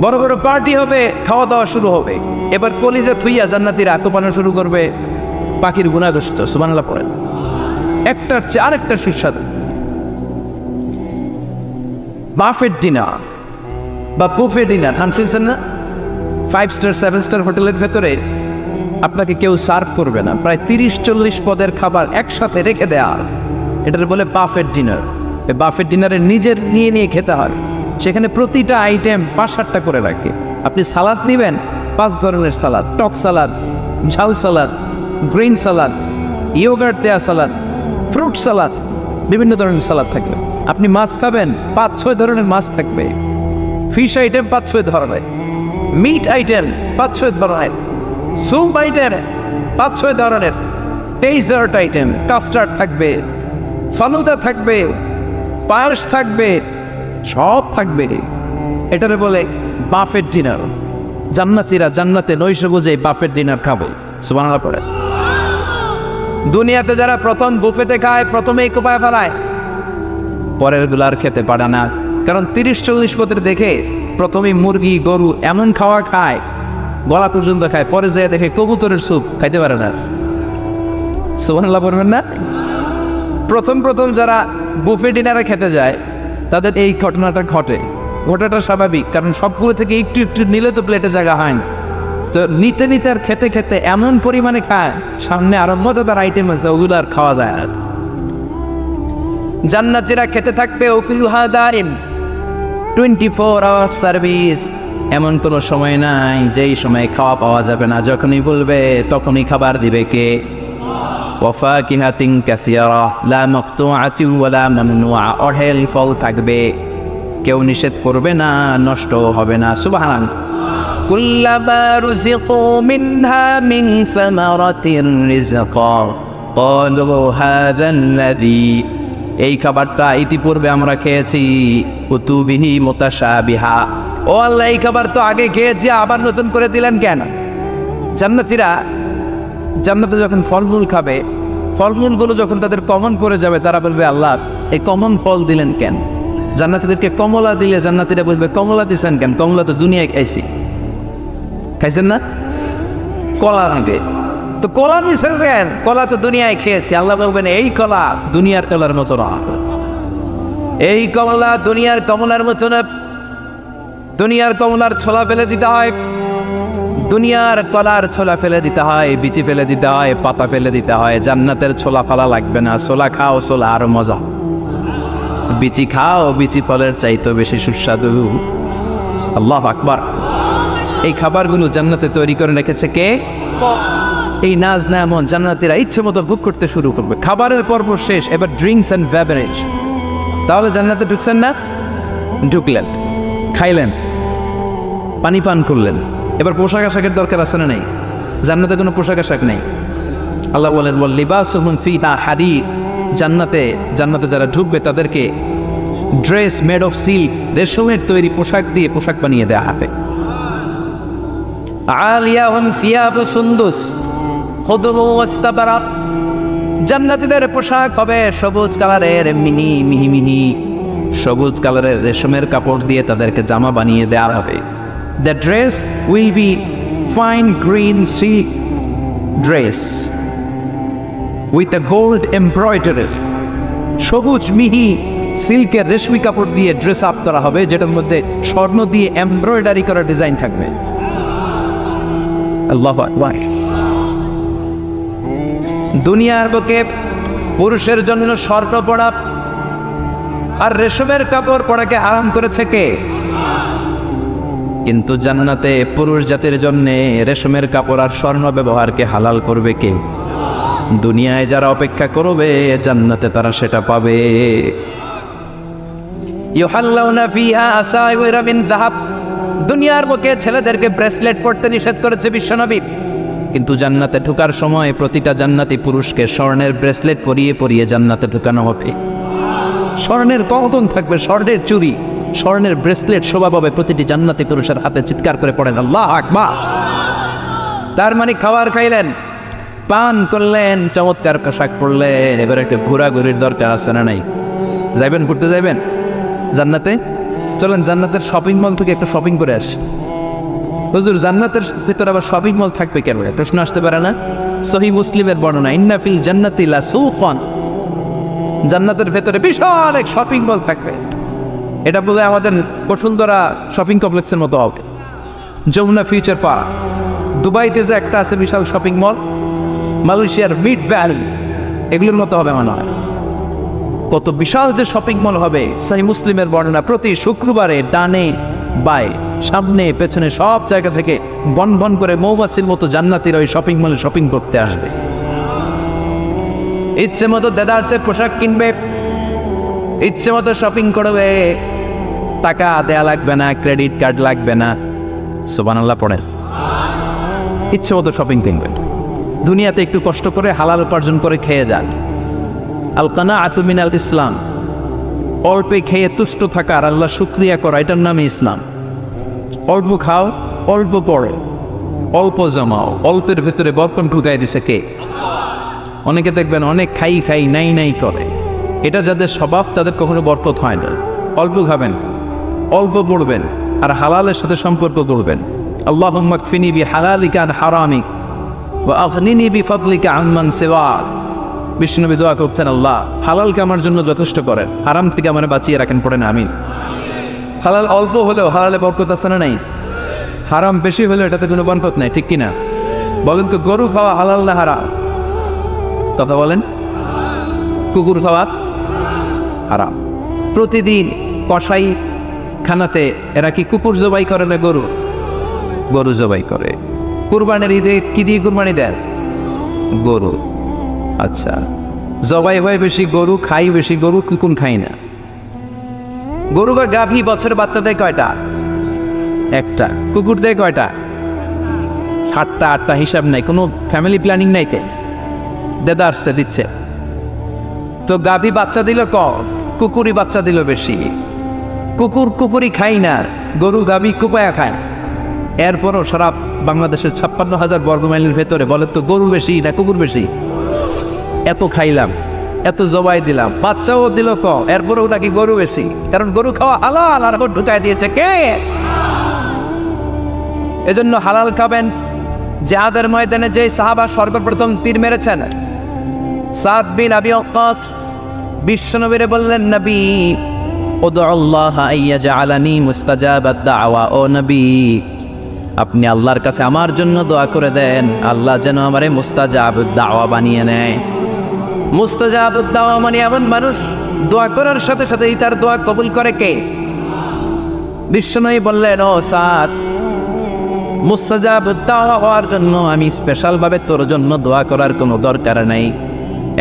Speaker 1: বড় বড় পার্টি হবে, খাওয়া দাওয়া শুরু হবে। এবার কলিজা থুইয়া জান্নাতীরা আকোপানো শুরু করবে পাখির গুনাহ গোশত। সুবহানাল্লাহ পড়েন। একটার চেয়ে আরেকটা সুস্বাদু। বাফেট ডিনার বা বুফে ডিনার নাম শুনছেন না? 5 স্টার 7 স্টার হোটেলের ভেতরে আপনাকে কেউ সার্ভ করবে না, প্রায় 30-40 পদের খাবার একসাথে রেখে দেয়া, এটার বলে বাফেট ডিনার। এই বাফেট ডিনারে নিজের নিয়ে নিয়ে খেতে হয়। সেখানে প্রতিটা আইটেম 5-7টা করে রাখে। আপনি সালাদ নেবেন, 5 ধরনের সালাদ, টক সালাদ, ঝাল সালাদ, গ্রিন সালাদ, ইয়োগার্ট দেয়া সালাদ, ফ্রুট সালাদ, বিভিন্ন ধরনের সালাদ থাকবে। আপনি মাছ খাবেন, 5-6 ধরনের মাছ থাকবে। ফিশ আইটেম 5-6 ধরনের, মিট আইটেম 5-6 ধরনের, স্যুপ আইটেম 5-6 ধরনের, ডেজার্ট আইটেম, কাস্টার্ড থাকবে, ফালুদা থাকবে, পায়েস থাকবে, সব থাকবে। এটারে বলে বাফেট ডিনার। জান্নাতীরা জান্নাতে নৈশ বুঝে বাফেট ডিনার খাবে। সুবহানাল্লাহ পড়ে। দুনিয়াতে যারা প্রথম বুফেতে খায় প্রথমেই কোপায় ফেলায়, পরের গুলার খেতে পারে না। কারণ 30-40 পদের দেখে প্রথমেই মুরগি গরু এমন খাওয়া খায়, গলা পর্যন্ত খায়, পরে যেয়ে দেখে কবুতরের স্যুপ খাইতে পারে না। সুবহানাল্লাহ পড়বেন না? প্রথম যারা বুফে ডিনারে খেতে যায় তাদের এই ঘটনাটা ঘটে। ঘটাটা স্বাভাবিক, কারণ সবগুলো থেকে একটু একটু নিলে তো প্লেটে জায়গা হয় না। তো নিতে নিতে আর খেতে খেতে এমন পরিমাণে খায়, সামনে আরো মজাদার আইটেম আছে, ওগুলো আর খাওয়া যায় না। জান্নাতীরা খেতে থাকবে উকুলুহা দাইম, 24 আওয়ার সার্ভিস। এমন কোনো সময় নাই যেই সময় খাওয়া পাওয়া যাবে না। যখনই বলবে তখনই খাবার দিবে কে? ওয়াফাকিহাতিন কাসীরা লা মাকতুআতিন ওয়ালা মামনুআ। অঢেল ফল থাকবে, কেউ নিষেধ করবে না, নষ্ট হবে না। সুবহানাল্লাহ। কুল্লামা রুযিকু মিনহা মিন সামারাতির রিজকা ক্বালু হাযাল্লাযী। এই খাবারটা ইতিপূর্বে আমরা খেয়েছি, কুতুবিহি মুতাশাবিহা। ও আল্লাহ, এই খাবার তো আগে খেয়েছি, আবার নতুন করে দিলেন কেন? জান্নাতীরা জান্নাতে যখন ফলমূল খাবে, ফলমূলগুলো যখন তাদের কমন পড়ে যাবে, তারা বলবে আল্লাহ এই কমন ফল দিলেন কেন? জান্নাতীদেরকে কমলা দিলে জান্নাতীরা বলবে কমলা দিছেন কেন? কমলা তো দুনিয়ায় খাইছি। খাইছেন না? কলা নেবে তো কলা দিছেন কেন? কলা তো দুনিয়ায় খেয়েছি। আল্লাহ বলবেন এই কলা দুনিয়ার কলার মতো না, এই কমলা দুনিয়ার কমলার মতো না। দুনিয়ার কমলার ছোলা ফেলে দিতে হয়, দুনিয়ার কলার ছোলা ফেলে দিতে হয়, বিচি ফেলে দিতে হয়, পাতা ফেলে দিতে হয়। জান্নাতের ছোলা ফালা লাগবে না। ছোলা খাও, ছোলা আরো মজা। বিচি খাও, বিচি ফলের চাইতে বেশি সুস্বাদু। আল্লাহু আকবার। এই খাবারগুলো জান্নাতে তৈরি করে রেখেছে কে? এই নাজ নেয়ামত জান্নাতীরা ইচ্ছে মতো ভোগ করতে শুরু করবে। খাবারের পর্ব শেষ, এবার ড্রিঙ্কস এন্ড বেভারেজ। তাহলে জান্নাতে ঢুকছেন না? ঢুকলেন, খাইলেন, পানি পান করলেন। এবার পোশাক আশাকের দরকার আছে না নেই? জান্নাতে কোনো পোশাক আশাক নেই। আল্লাহ বলেন লিবাসুহুম ফিহা হারির। জান্নাতে যারা ঢুকবে তাদেরকে ড্রেস মেড অফ সিল্ক, রেশমের তৈরি পোশাক দিয়ে পোশাক বানিয়ে দেওয়া হবে। আলিয়াহুম সিয়াবু সুন্দুস খুদরু ওয়াস্তাবরাক। জান্নাতীদের পোশাক হবে সবুজ কালারের, মিহি সবুজ কালারের রেশমের কাপড় দিয়ে তাদেরকে জামা বানিয়ে দেওয়া হবে। The dress will be fine green silk dress with a gold embroidery. সবুজ মিহি সিল্কের রেশমি কাপড় দিয়ে ড্রেস আপ করা হবে, যেটার মধ্যে স্বর্ণ দিয়ে এমব্রয়ডারি করা ডিজাইন থাকবে। আল্লাহু আকবার। দুনিয়ার বুকে পুরুষের জন্য স্বর্ণ পরা আর রেশমের কাপড় পরাকে হারাম করেছে কে? কিন্তু জান্নাতে পুরুষ জাতির জন্য রেশমের কাপড় আর স্বর্ণ ব্যবহারকে হালাল করবে কে? দুনিয়ায় যারা অপেক্ষা করবে, জান্নাতে তারা সেটা পাবে। ইউহাল্লাউনা ফিহা আসাইওয়ারা মিন যাহাব। দুনিয়ার বুকে ছেলেদেরকে ব্রেসলেট পরতে নিষেধ করেছে বিশ্বনবী, কিন্তু জান্নাতে ঢোকার সময় প্রতিটা জান্নাতি পুরুষকে স্বর্ণের ব্রেসলেট পরিয়ে পরিয়ে জান্নাতে ঢোকানো হবে। স্বর্ণের কদম থাকবে, স্বর্ণের চুড়ি, স্বর্ণের ব্রেসলেট শোভা পাবে প্রতিটি জান্নাতি পুরুষের হাতে। চিৎকার করে পড়েন আল্লাহু আকবার। তার মানে খাবার খাইলেন, পান করলেন, চমৎকার পোশাক পরলেন, এবার একটা ঘোরাঘুরির দরকার আছে না নাই? যাইবেন, ঘুরতে যাইবেন জান্নাতে? চলেন জান্নাতের শপিং মল থেকে একটা শপিং করে আসি। হুজুর জান্নাতের ভিতরে আবার শপিং মল থাকবে কেন? প্রশ্ন আসতে পারে না? সহিহ মুসলিমের বর্ণনা, ইন্না ফিল জান্নাতি লাসুকান, জান্নাতের ভেতরে বিশাল এক শপিং মল থাকবে। এটা বলে আমাদের বসুন্ধরা শপিং কমপ্লেক্সের মতো হবে, যমুনা ফিউচার পার্ক। দুবাইতে যে একটা আছে বিশাল শপিং মল, মালয়েশিয়ার মিড ভ্যালি, এগুলোর মতো হবে মনে হয়। কত বিশাল যে শপিং মল হবে। সহিহ মুসলিমের বর্ণনা, প্রতি শুক্রবারে ডানে বাই সামনে পেছনে সব জায়গা থেকে বন বন করে মৌমাছির মতো জান্নাতীরা ওই শপিং মলে শপিং করতে আসবে। ইচ্ছে মতো দেদারসে পোশাক কিনবে, ইচ্ছে মতো শপিং করবে, টাকা দেয়া লাগবে না, ক্রেডিট কার্ড লাগবে না। সুবহানাল্লাহ পড়েন। ইচ্ছে মতো শপিং কিনবে। দুনিয়াতে একটু কষ্ট করে হালাল উপার্জন করে খেয়ে যান। আল কানাআতু মিনাল ইসলাম, অল্পে খেয়ে তুষ্ট থাকা আর আল্লাহ শুকরিয়া করা, এটার নামে ইসলাম। অল্প খাও, অল্প পড়ো, অল্প জমাও, অল্পের ভেতরে বরকত ঢুকাই দিছে কে? অনেকে দেখবেন অনেক খাই খাই নাই নাই করে, এটা যাদের স্বভাব তাদের কখনো বরকত হয় না। অল্প খাবেন, অল্প পড়বেন, আর হালালের সাথে সম্পর্ক করবেন। আল্লাহুম্মা কফিনি বিহালালিকা আন হারামিক ওয়া আগনিনি বিফাদলিকা আম্মান সিওয়াক। বিষ্ণুনবী দোয়া করতেন, আল্লাহ হালালকে আমার জন্য যথেষ্ট করেন, হারাম থেকে আমার বাঁচিয়ে রাখেন। পড়েন আমিন। হালাল অল্প হলেও হালালে বরকত আছে না নাই? হারাম বেশি হলেও এটাতে কোনো বরকত নাই, ঠিক কিনা? বলেন তো, গরু খাওয়া হালাল না হারাম? কথা বলেন। কুকুর খাওয়া হারাম। প্রতিদিন কসাই খানাতে এরা কি কুকুর জবাই করে না গরু? গরু জবাই করে। কুরবানির ঈদে কি দিয়ে কুরবানি দেন? গরু। আচ্ছা, জবাই হয় বেশি গরু, খাই বেশি গরু, কুকুর খাই না। গরু বা গাভী বছরে বাচ্চা দেয় কয়টা? একটা। কুকুর দেয় কয়টা? 7টা 8টা, হিসাব নাই, কোনো ফ্যামিলি প্ল্যানিং নাই। কে দেদা আসছে দিচ্ছে তো? গাভী বাচ্চা দিল কম, কুকুরই বাচ্চা দিল বেশি। কুকুরই খাই না, গরু গাভী কুপায়া খায়। এরপরও সারা বাংলাদেশের 56,000 বর্গমাইলের ভেতরে বলে তো গরু বেশি না কুকুর বেশি? এত খাইলাম, এত জবাই দিলাম, বাচ্চাও দিল কম, এরপরেও নাকি গরু বেশি। কারণ গরু খাওয়া হালাল, আর ঢুকাই দিয়েছে কে? এজন্য হালাল খাবেন। জিহাদের ময়দানে যে সাহাবা সর্বপ্রথম তীর মেরেছেন, সাদ বিন আবি ওয়াক্কাস, বিশ্বনবীরে বললেন, নবী উদউল্লাহ আইয়াজআলানি মুস্তাজাবাদ দাওয়া। ও নবী, আপনি আল্লাহর কাছে আমার জন্য দোয়া করে দেন, আল্লাহ যেন আমারে মুস্তাজাবুদ দাওয়া বানিয়ে নেয়। মুস্তাজাবুদ দাওয়া মানে এমন মানুষ দোয়া করার সাথে সাথেই তার দোয়া কবুল করে কে? বিশ্বনবী বললেন, ও সাদ, মুস্তাজাবুদ দাওয়া হওয়ার জন্য আমি স্পেশাল ভাবে তোর জন্য দোয়া করার কোনো দরকার নাই।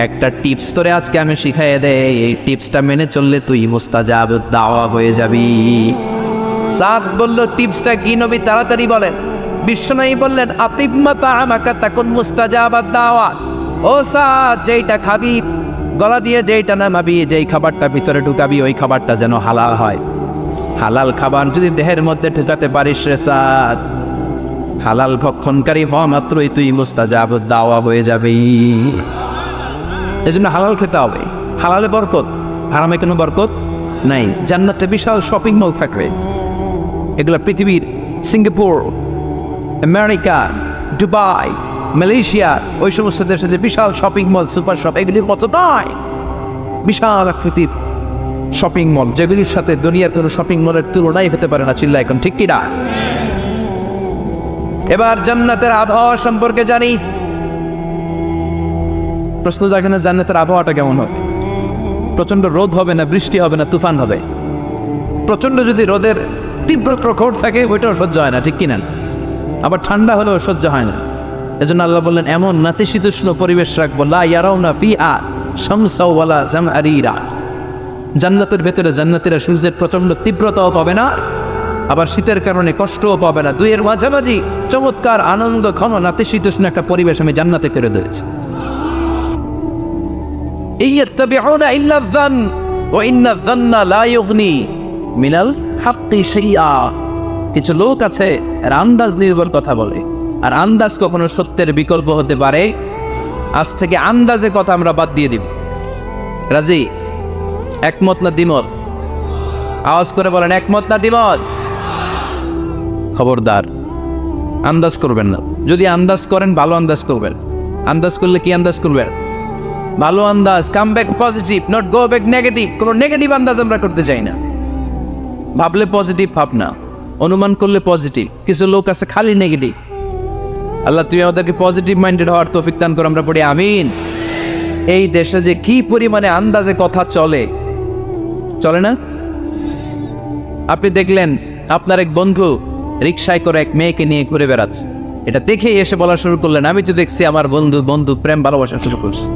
Speaker 1: একটা টিপস তোরে আজকে আমি শিখাইয়ে দেই, এই টিপসটা মেনে চললে তুই মুস্তাজাবুদ দাওয়া হয়ে যাবি। সাদ বলল, টিপসটা কি নবী? তাড়াতাড়ি বলেন। বিশ্বনবী বললেন, আতিম্মা তাআমাকা তাকুন মুস্তাজাবাদ দাওয়া। ও সাদ, যেইটা খাবি, গলা দিয়ে যেইটা নামাবি, যেই খাবারটা ভিতরে ঢুকাবি, ওই খাবারটা যেন হালাল হয়। হালাল খাবার যদি দেহের মধ্যে ঢুকাতে পারিস রে সাদ, হালাল ভক্ষণকারী হওয়া মাত্রই তুই মুস্তাজাবুদ দাওয়া হয়ে যাবি। এজন্য হালাল খেতে হবে। হালালে বরকত, হারামে কোনো বরকত নাই। জান্নাতে বিশাল শপিং মল থাকবে। এগুলো পৃথিবীর সিঙ্গাপুর, আমেরিকা, দুবাই, মালয়েশিয়া, ওই সমস্ত দেশে যে বিশাল শপিং মল, সুপার শপ, এগুলির মতো নয়। বিশাল আকৃতির শপিং মল, যেগুলির সাথে দুনিয়ার কোনো শপিং মলের তুলনাই হতে পারে না। চিল্লা এখন ঠিক কিনা? এবার জান্নাতের আবহাওয়া সম্পর্কে জানি। প্রশ্ন জাগে না, জান্নাতের আবহাওয়াটা কেমন হবে? প্রচন্ড রোদ হবে না বৃষ্টি হবে না তুফান হবে? প্রচন্ড যদি রোদের তীব্র প্রখর থাকে ওইটাও সহ্য হয় না, ঠিক কিনা? আবার ঠান্ডা হলেও সহ্য হয় না। এজন্য আল্লাহ বললেন, এমন নাতিশীতোষ্ণ পরিবেশ রাখবো, লা ইয়ারাউনা ফিহা শামসা ওয়ালা জামহারিরা। জান্নাতের ভেতরে জান্নাতীরা সূর্যের প্রচন্ড তীব্রতাও পাবে না, আবার শীতের কারণে কষ্টও পাবে না। দুইয়ের মাঝামাঝি চমৎকার আনন্দ ঘন নাতিশীতোষ্ণ একটা পরিবেশ আমি জান্নাতে করে দিয়েছি। ইয়াত্তাবিউনা ইল্লা যান ওয়া ইন্না যান্না লা ইউগনি মিনাল হাক্কি শাইআ। কিছু লোক আছে এরা আন্দাজ নির্ভর কথা বলে, আর আন্দাজ কখনো সত্যের বিকল্প হতে পারে। আজ থেকে আন্দাজে কথা আমরা বাদ দিয়ে দিব। রাজি? একমত না দ্বিমত? আওয়াজ করে বলেন একমত না দ্বিমত? খবরদার আন্দাজ করবেন না। যদি আন্দাজ করেন ভালো আন্দাজ করবেন। আন্দাজ করলে কি আন্দাজ করবেন? ভালো আন্দাজ। Come back positive, not go back negative. কোনো নেগেটিভ আন্দাজ আমরা করতে চাই না। ভাবলে পজিটিভ ভাবনা, অনুমান করলে পজিটিভ। কিছু লোক আছে খালি নেগেটিভ। আল্লাহ তুমি আমাদেরকে পজিটিভ মাইন্ডেড হওয়ার তৌফিক দান করো, আমরা পড়ি আমিন। এই দেশে যে কি পরিমাণে আন্দাজে কথা চলে, চলে না? আপনি দেখলেন আপনার এক বন্ধু রিকশায় করে এক মেয়েকে নিয়ে ঘুরে বেড়াচ্ছে। এটা দেখেই এসে বলা শুরু করলেন, আমি তো দেখছি আমার বন্ধু প্রেম ভালোবাসা শুরু করছে।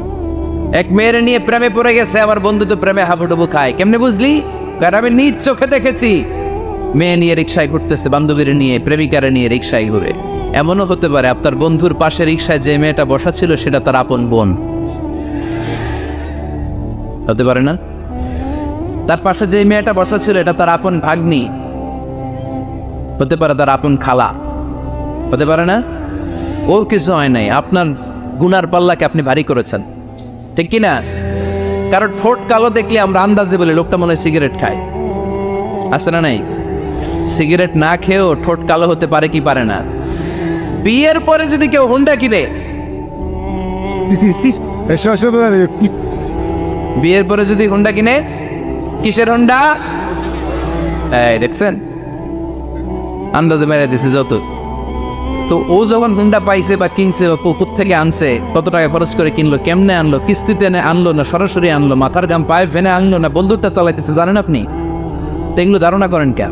Speaker 1: এক মেয়ের নিয়ে প্রেমে পড়ে গেছে, আমার বন্ধু তো প্রেমে হাবুডুবু খায়। কেমনে বুঝলি? কারণ আমি নিজ চোখে দেখেছি। মেয়ে নিয়ে রিকশায় ঘুরতেছে, বান্ধবীর নিয়ে, প্রেমিকারে নিয়ে রিকশায় ঘুরে। এমনও হতে পারে আপনার বন্ধুর পাশে রিকশায় যে মেয়েটা বসা ছিল সেটা তার আপন বোন। হতে পারে না? তার পাশে যে মেয়েটা বসা ছিল এটা তার আপন ভাগ্নি, হতে পারে তার আপন খালা, হতে পারে না? ওর কিছু হয় নাই, আপনার গুনার পাল্লাকে আপনি ভারী করেছেন, ঠিক কিনা? কারণ ঠোঁট কালো দেখলে আমরা আন্দাজে বলি লোকটা মনে হয় সিগারেট খায়। আছে না নাই? সিগারেট না খেয়েও ঠোঁট কালো হতে পারে কি পারে না? বিয়ের পরে যদি কেউ হুন্ডা কিনে, বিয়ের পরে যদি হুন্ডা কিনে, কিসের হুন্ডা? এই দেখছেন, আন্দাজে মেরে দিছে যত। তো ও যখন হুন্ডা পাইছে বা কিনছে বা পুকুর থেকে আনছে, কত টাকা খরচ করে কিনলো, কেমনে আনলো, কিস্তিতে আনলো না সরাসরি আনলো, মাথার গাম পায়ে ফেনে আনলো না বন্দুকটা চালাইতেছে, জানেন আপনি? তো এগুলো ধারণা করেন কেন?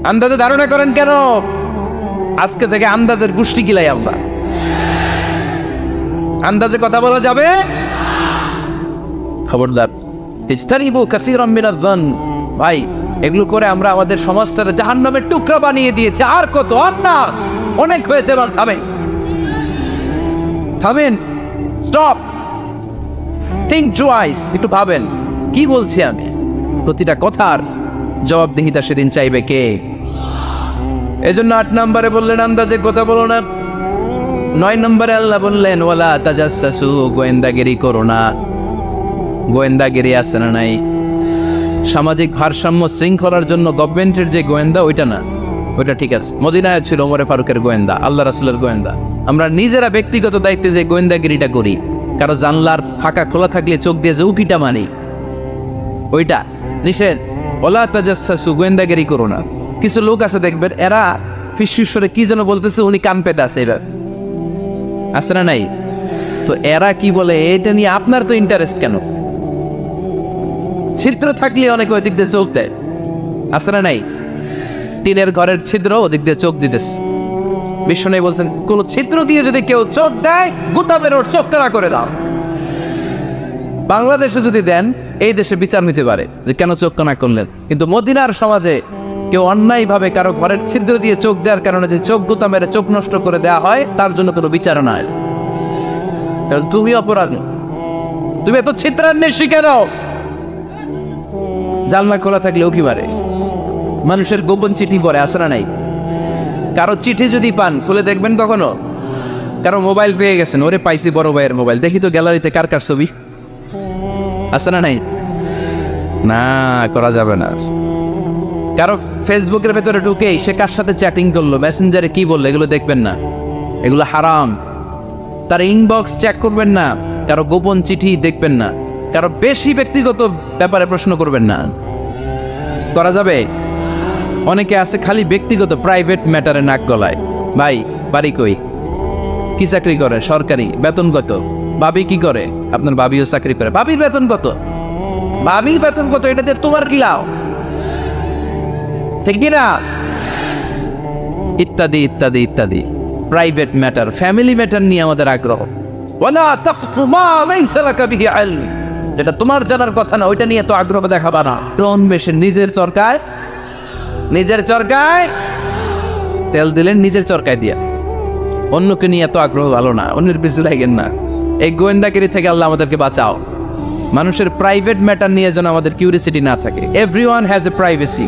Speaker 1: আন্দাজে ধারণা করেন কেন? আজকে থেকে আন্দাজের গোষ্ঠী গিলাই আমরা। আন্দাজে কথা বলা যাবে? খবরদার। ইজতানিবু কাসীরাম মিনাজ যান। ভাই, এগুলো করে আমরা আমাদের সমাজটাকে জাহান্নামের টুকরা বানিয়ে দিয়েছি। আর কত? আপনার অনেক হয়েছে। এবার থামেন, স্টপ, থিঙ্ক টুয়াইস। একটু ভাবেন কি বলছি আমি। প্রতিটা কথার জবাবদিহিতা সেদিন চাইবে কে? এজন্য 8 নম্বরে বললেন আন্দাজে কথা বলো না। 9 নম্বরে আল্লাহ বললেন ওয়ালা তাজাসসু, গোয়েন্দাগিরি করো না। গোয়েন্দাগিরি আছে না নাই? সামাজিক ভারসাম্য শৃঙ্খলার জন্য গভর্নমেন্টের যে গোয়েন্দা, ওইটা না, ওইটা ঠিক আছে। মদিনায় ছিল ওমরে ফারুকের গোয়েন্দা, আল্লাহ রাসূলের গোয়েন্দা। আমরা নিজেরা ব্যক্তিগত দায়িত্বে যে গোয়েন্দাগিরিটা করি, কারো জানলার ফাঁকা খোলা থাকলে চোখ দিয়ে যে উকিটা মানি, ওইটা নিষেধ। ওয়ালা তাজাসসু, গোয়েন্দাগিরি করো না। কিছু লোক আছে দেখবেন, এরা ফিসফিসরে কি যেন বলতেছে, উনি কান পেতে আছে। এরা আছে না নাই? তো এরা কি বলে এটা নিয়ে আপনার তো ইন্টারেস্ট কেন? ছিদ্র থাকলে অনেকে ওই দিক দিয়ে চোখ দেয়, আছে না নাই? টিনের ঘরের ছিদ্র, ওদিক দিয়ে চোখ দিতেছে। বিষ্ণু বলছেন কোন ছিদ্র দিয়ে যদি কেউ চোখ দেয়, গুতা বের ওর চোখ কানা করে দাও। বাংলাদেশে যদি দেন, এই দেশে বিচার নিতে পারে যে কেন চোখ কানা করলেন। কিন্তু মদিনার সমাজে কেউ অন্যায় ভাবে কারো ঘরের ছিদ্র দিয়ে চোখ দেওয়ার কারণে যে চোখ গুতা মেরে চোখ নষ্ট করে দেওয়া হয়, তার জন্য কোনো বিচার নাই। তুমি অপরাধী, তুমি এত ছিদ্রান্বেষী কেন? জানলা খোলা থাকলে উকি মারে, মানুষের গোপন চিঠি পড়ে, আসে না নাই? কারো চিঠি যদি পান, খুলে দেখবেন কখনো? কারো মোবাইল পেয়ে গেছেন, ওরে পাইছি বড় ভাইয়ের মোবাইল, দেখি তো গ্যালারিতে কার কার ছবি, আসে না নাই? না, করা যাবে না। কারো ফেসবুকের ভেতরে ঢুকে সে কার সাথে চ্যাটিং করলো, মেসেঞ্জারে কি বললো, এগুলো দেখবেন না, এগুলো হারাম। তার ইনবক্স চেক করবেন না, কারো গোপন চিঠি দেখবেন না, কারো বেশি ব্যক্তিগত ব্যাপারে প্রশ্ন করবেন না। করা যাবে? অনেকে আছে খালি ব্যক্তিগত প্রাইভেট ম্যাটারে নাক গলায়। ভাই, বাড়ি কই, কি চাকরি করে, সরকারি, বেতন কত? ভাবি কি করে? আপনার ভাবিও চাকরি করে, ভাবির বেতন কত? ভাবির বেতন কত? এটাতে তোমার কি লাভ? ঠিক না? ইত্যাদি ইত্যাদি ইত্যাদি। প্রাইভেট ম্যাটার, ফ্যামিলি ম্যাটার নিয়ে আমাদের আগ্রহ। ওয়ালা তাকফু মা লাইসা লাকা বিহি ইলম, যেটা তোমার জানার কথা না, ওইটা নিয়ে তো আগ্রহ দেখাবা না। ডন মেশে নিজের চরকায় নিজের চরকায় তেল দিলেন, নিজের চরকায় দিয়া। অন্যকে নিয়ে এত আগ্রহ ভালো না, অন্যের পিছু লাগেন না। এই গোয়েন্দাগিরি থেকে আল্লাহ আমাদেরকে বাঁচাও। মানুষের প্রাইভেট ম্যাটার নিয়ে যেন আমাদের কিউরিসিটি না থাকে। Everyone has a privacy,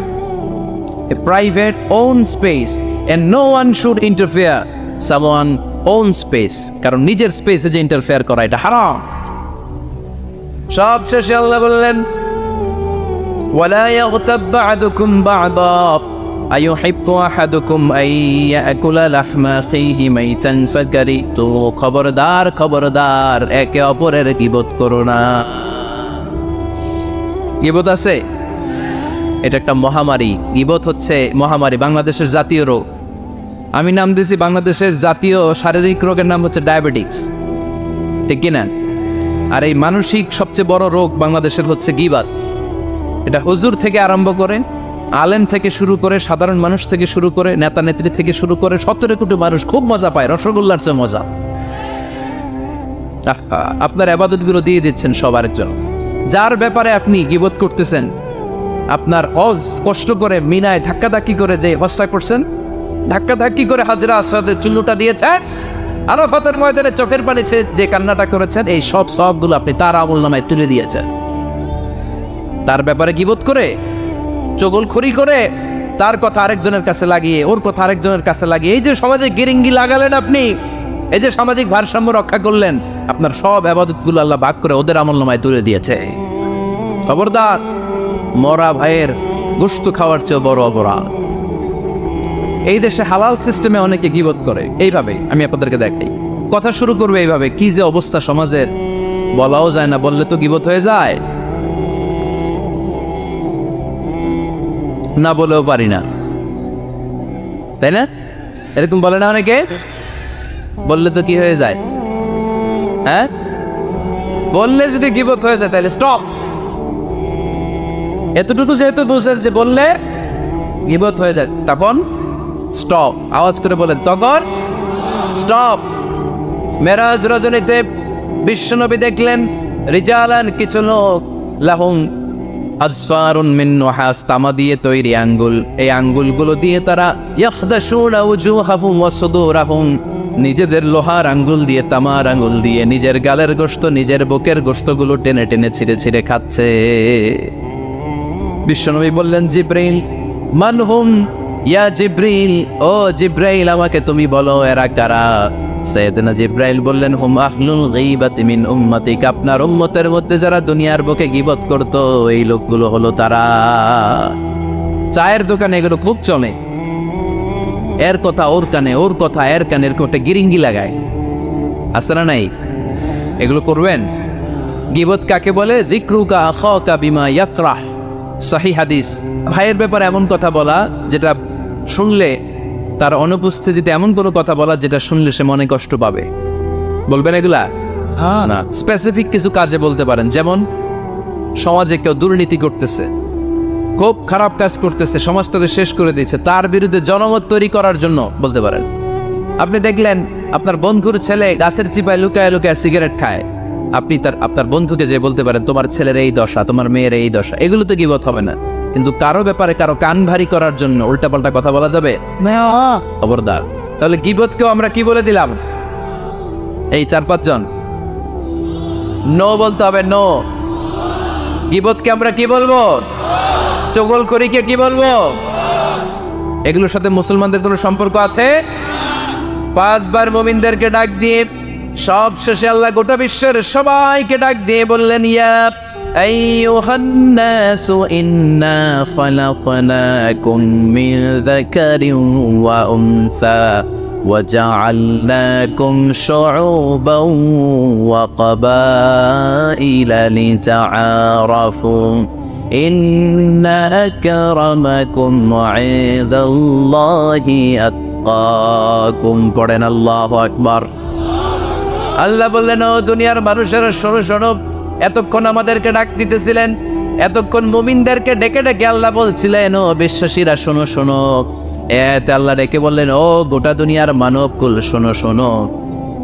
Speaker 1: a private own space, and no one should interfere someone own space. কারণ নিজের স্পেসে যে ইন্টারফেয়ার করা এটা হারাম। সব শেষে আল্লাহ বললেন, ওয়ালা ইয়াগতাব বা'দুকুম বা'দা আইয়ুহিব্বু আহাদুকুম আইয়াকুলা লাহমা আখিহি মাইতান ফাকারিতুমু। খবরদার খবরদার, একে অপরের গীবত করো না। গীবত আছে, এটা একটা মহামারী। গীবত হচ্ছে মহামারী, বাংলাদেশের জাতীয় রোগ। আমি নাম দিয়েছি বাংলাদেশের জাতীয় শারীরিক রোগের নাম হচ্ছে ডায়াবেটিক্স, ঠিক কিনা? আর এই মানসিক সবচেয়ে বড় রোগ বাংলাদেশের হচ্ছে গীবত। এটা হুজুর থেকে আরম্ভ করে, আলেম থেকে শুরু করে, সাধারণ মানুষ থেকে শুরু করে, নেতা নেত্রী থেকে শুরু করে 17 কোটি মানুষ খুব মজা পায়, রসগোল্লার চেয়ে মজা। আপনার ইবাদতগুলো দিয়ে দিচ্ছেন সবার জন্য। যার ব্যাপারে আপনি গীবত করতেছেন, আপনার হজ কষ্ট করে মিনায় ধাক্কাধাক্কি করে যে হজটা করছেন, ধাক্কাধাক্কি করে হাজরা আসওয়াদের চুল্লুটা দিয়েছেন, আরাফাতের ময়দানে চোখের পানি ছেড়ে যে কান্নাটা করেছেন, এই সব সবগুলো আপনি তার আমলনামায় তুলে দিয়েছেন। তার ব্যাপারে গীবত করে, চগলখড়ি করে, তার কথা আরেকজনের কাছে লাগিয়ে, ওর কথা আরেকজনের কাছে লাগিয়ে, এই যে সমাজে গিরিঙ্গি লাগালেন আপনি, এই যে সামাজিক ভারসাম্য রক্ষা করলেন, আপনার সব ইবাদতগুলো আল্লাহ ভাগ করে ওদের আমলনামায় তুলে দিয়েছে। খবরদার, মরা ভাইয়ের গোশত খাওয়ার চেয়ে বড় অপরাধ। এই দেশে হালাল সিস্টেমে অনেকে গীবত করে এইভাবে। আমি আপনাদেরকে দেখাই, কথা শুরু করবে এইভাবে। কি যে অবস্থা সমাজের, বলাও যায় না, বললে তো গীবত হয়ে যায়, না বলেও পারি না, তাই না? এরকম বলে না অনেকে? বললে তো কি হয়ে যায়? হ্যাঁ, বললে যদি গীবত হয়ে যায় তাহলে স্টপ। এতটুকু যেহেতু বুঝেন যে বললে গীবত হয়ে যায়, তখন স্টপ। আওয়াজ করে বলেন, তখন স্টপ। মেরাজ রজনীতে বিশ্বনবী দেখলেন রিজালান, কিছু লোক, লাহুম আসফারুন মিন নুহাস, তামা দিয়ে তৈরি আঙ্গুল। এই আঙ্গুলগুলো দিয়ে তারা ইয়াখদাশুনা উজুহাহুম ওয়া সুদুরাহুম, নিজেদের লোহার আঙ্গুল দিয়ে, তামার আঙ্গুল দিয়ে নিজের গালের গোশত, নিজের বুকের গোশতগুলো টেনে টেনে ছিঁড়ে ছিঁড়ে খাচ্ছে। বিশ্বনবী বললেন, জিব্রাইল, মানহুম ইয়া জিব্রাইল, ও জিব্রাইল আমাকে তুমি বলো এরা কারা? সাইয়েদনা জিব্রাইল বললেন, হুম আহলুল গীবাতি মিন উম্মতিক, আপনার উম্মতের মধ্যে যারা দুনিয়ার বুকে গীবত করত, এই লোকগুলো হলো তারা। চায়ের দোকানে এগুলো খুব চলে, এর কথা ওর কানে, ওর কথা এর কানের কোটে গিরিঙ্গি লাগায়, আছে না নাই? এগুলো করবেন। গীবত কাকে বলে? যিকরুকা আখাকা বিমা ইয়াকরাহ, সহিহ হাদিস। ভাইয়ের ব্যাপারে এমন কথা বলা যেটা শুনলে, তার অনুপস্থিতিতে এমন কোনো কথা বলা যেটা শুনলে সে মনে কষ্ট পাবে। বলবেন এগুলা? না, স্পেসিফিক কিছু কাজে বলতে পারেন। যেমন সমাজে কেউ দুর্নীতি করতেছে, খুব খারাপ কাজ করতেছে, সমাজটাকে শেষ করে দিচ্ছে, তার বিরুদ্ধে জনমত তৈরি করার জন্য বলতে পারেন। আপনি দেখলেন আপনার বন্ধুর ছেলে গাছের চিপায় লুকায় লুকায় সিগারেট খায়, আপনি আপনার বন্ধুকে যে বলতে পারেন, তোমার ছেলের এই দশা, তোমার মেয়ের এই দশা। এগুলো তো গীবত হবে না, কিন্তু কারো ব্যাপারে কারো কান ভারী করার জন্য উল্টাপাল্টা কথা বলা যাবে? খবরদার। তাহলে গীবতকেও আমরা কি বলে দিলাম? এই 4-5 জন নো বলতে হবে, নো। গীবতকে আমরা কি বলবো? চগলখড়িকে কি বলবো? এগুলোর সাথে মুসলমানদের কোনো সম্পর্ক আছে? 5 বার মুমিনদেরকে ডাক দিয়ে সব শেষে আল্লাহ গোটা বিশ্বের সবাইকে ডাক দিয়ে বললেন, ইয়া আইয়ুহান নাসু ইন্না খালাকনাকুম মিন যাকারিন ওয়া উনসা ওয়া জাআলনাকুম শুউবান ওয়া ক্বাবাইলা লিতাআরাফু ইন্না আকরামাকুম ইনদাল্লাহি আতকাকুম। পড়েন আল্লাহু আকবার। আল্লাহ বললেন, ও দুনিয়ার মানুষেরা শোনো শোনো, এতক্ষণ আমাদেরকে ডাক দিতেছিলেন, এতক্ষণ মুমিনদেরকে ডেকে ডেকে আল্লাহ বলছিলেন, ও বিশ্বাসীরা শোনো শোনো। এতে আল্লাহ ডেকে বললেন, ও গোটা দুনিয়ার মানবকুল শোনো শোনো,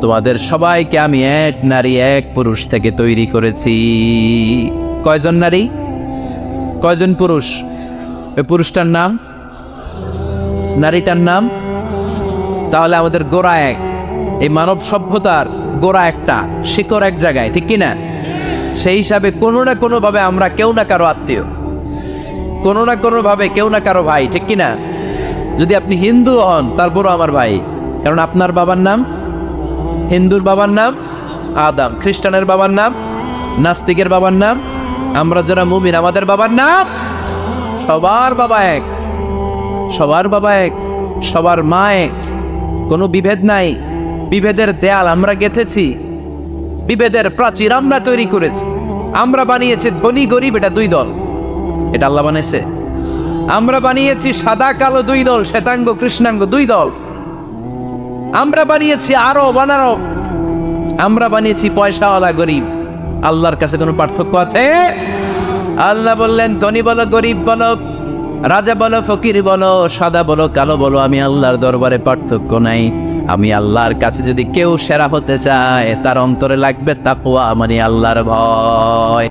Speaker 1: তোমাদের সবাইকে আমি এক নারী এক পুরুষ থেকে তৈরি করেছি। কয়জন নারী, কয়জন পুরুষ? ওই পুরুষটার নাম নারীটার নাম? তাহলে আমাদের গোড়া এক, এই মানব সভ্যতার গোড়া একটা, শিকড় এক জায়গায়, ঠিক কিনা? সেই হিসাবে কোনো না কোনো ভাবে আমরা কেউ না কারো আত্মীয়, কোনো না কোনো ভাবে কেউ না কারো ভাই, ঠিক কিনা? যদি আপনি হিন্দু হন তারপরও আমার ভাই, কারণ আপনার বাবার নাম, হিন্দুর বাবার নাম আদম, খ্রিস্টানের বাবার নাম, নাস্তিকের বাবার নাম, আমরা যারা মুমিন আমাদের বাবার নাম, সবার বাবা এক, সবার বাবা এক, সবার মা এক, কোনো বিভেদ নাই। বিভেদের দেয়াল আমরা গেঁথেছি, বিভেদের প্রাচীর আমরা তৈরি করেছি, আমরা বানিয়েছি ধনী গরিব এটা দুই দল, এটা আল্লাহ বানিয়েছে। আমরা বানিয়েছি সাদা কালো দুই দল, শ্বেতাঙ্গ কৃষ্ণাঙ্গ দুই দল, আমরা বানিয়েছি আরব অনারব, আমরা বানিয়েছি পয়সাওয়ালা গরিব। আল্লাহর কাছে কোনো পার্থক্য আছে? আল্লাহ বললেন ধনী বলো গরিব বলো, রাজা বলো ফকির বলো, সাদা বলো কালো বলো, আমি আল্লাহর দরবারে পার্থক্য নাই। আমি আল্লাহর কাছে যদি কেউ সেরা হতে চায় তার অন্তরে লাগবে তাকওয়া, মানে আল্লাহর ভয়।